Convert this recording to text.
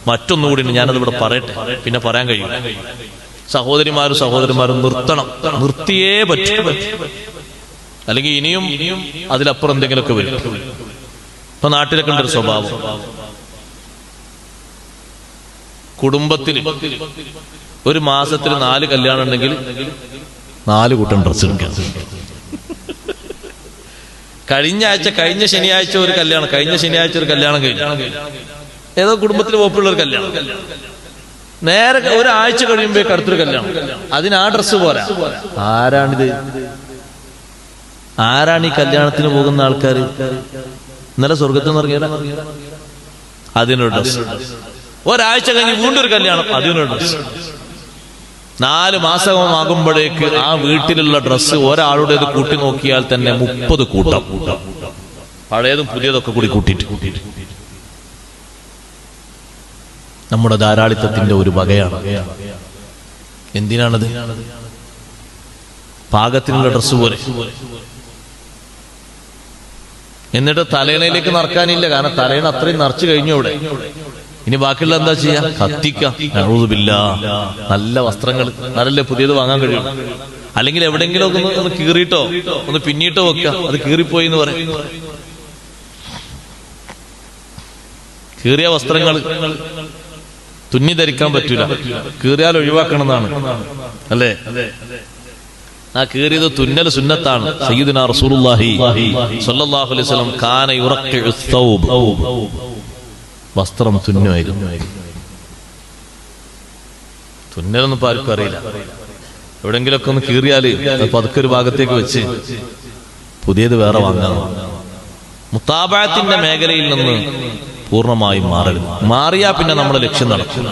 മറ്റൊന്നുകൂടി ഞാനതിവിടെ പറയട്ടെ, പിന്നെ പറയാൻ കഴിയും. സഹോദരിമാരും നിർത്തണം, നിർത്തിയേ പറ്റും, അല്ലെങ്കിൽ ഇനിയും അതിലപ്പുറം എന്തെങ്കിലുമൊക്കെ വരും. ഇപ്പൊ നാട്ടിലൊക്കെ ഉണ്ടൊരു സ്വഭാവം, കുടുംബത്തിൽ ഒരു മാസത്തിൽ 4 കല്യാണം ഉണ്ടെങ്കിൽ 4 കൂട്ടം ഡ്രസ്സ് എടുക്കാം. കഴിഞ്ഞ ശനിയാഴ്ച ഒരു കല്യാണം, കഴിഞ്ഞു, ഏതോ കുടുംബത്തിൽ വകുപ്പുള്ള ഒരു കല്യാണം, നേരെ ഒരാഴ്ച കഴിയുമ്പോഴേക്ക് അടുത്തൊരു കല്യാണം, അതിന് ആ ഡ്രസ്സ് പോരാ. ആരാണ് ഈ കല്യാണത്തിന് പോകുന്ന ആൾക്കാർ? ഇന്നലെ സ്വർഗത്തിൽ നിന്ന് ഇറങ്ങിയതാ, അതിനൊരു ഡ്രസ്സ്. ഒരാഴ്ച കഴിഞ്ഞ് വീണ്ടും ഒരു കല്യാണം, അതിനൊരു ഡ്രസ്സ്. 4 മാസമാകുമ്പോഴേക്ക് ആ വീട്ടിലുള്ള ഡ്രസ്സ് ഒരാളുടേത് കൂട്ടി നോക്കിയാൽ തന്നെ 30 കൂട്ടം, പഴയതും പുതിയതൊക്കെ കൂടി കൂട്ടിയിട്ട്. നമ്മുടെ ധാരാളിത്തത്തിന്റെ ഒരു വകയാണ്. എന്തിനാണത്? പാകത്തിനുള്ള ഡ്രസ്സ് പോലെ. എന്നിട്ട് തലേണയിലേക്ക് നിറക്കാനില്ല, കാരണം തലേണ അത്രയും നിറച്ചു കഴിഞ്ഞു അവിടെ. ഇനി ബാക്കിയുള്ള എന്താ ചെയ്യാ? കത്തിക്കാം. നല്ല വസ്ത്രങ്ങൾ, നല്ല പുതിയത് വാങ്ങാൻ കഴിയും. അല്ലെങ്കിൽ എവിടെയെങ്കിലും ഒന്ന് കീറിയിട്ടോ ഒന്ന് പിന്നീട്ടോ വെക്കാം, അത് കീറിപ്പോയി എന്ന് പറയും. കീറിയ വസ്ത്രങ്ങൾ തുന്നി ധരിക്കാൻ പറ്റൂല, കീറിയാൽ ഒഴിവാക്കണം എന്നാണ്, അല്ലേ? ആ കീറിയത് തുന്നൽ സുന്നത്താണ്. സയ്യിദുനാ റസൂലുള്ളാഹി സ്വല്ലല്ലാഹു അലൈഹി വസല്ലം കാന യുറഖിഉ ثوب, വസ്ത്രം തുന്നുമായിരുന്നു. തുന്നലൊന്നും ഇപ്പൊ ആർക്കും അറിയില്ല. എവിടെങ്കിലൊക്കെ ഒന്ന് കീറിയാല് പതുക്കെ ഒരു ഭാഗത്തേക്ക് വെച്ച് പുതിയത് വേറെ വാങ്ങാം. മുത്താബഅത്തിന്റെ മേഖലയിൽ നിന്ന് പൂർണ്ണമായും മാറരുത്. മാറിയാ പിന്നെ നമ്മുടെ ലക്ഷ്യം നടക്കും.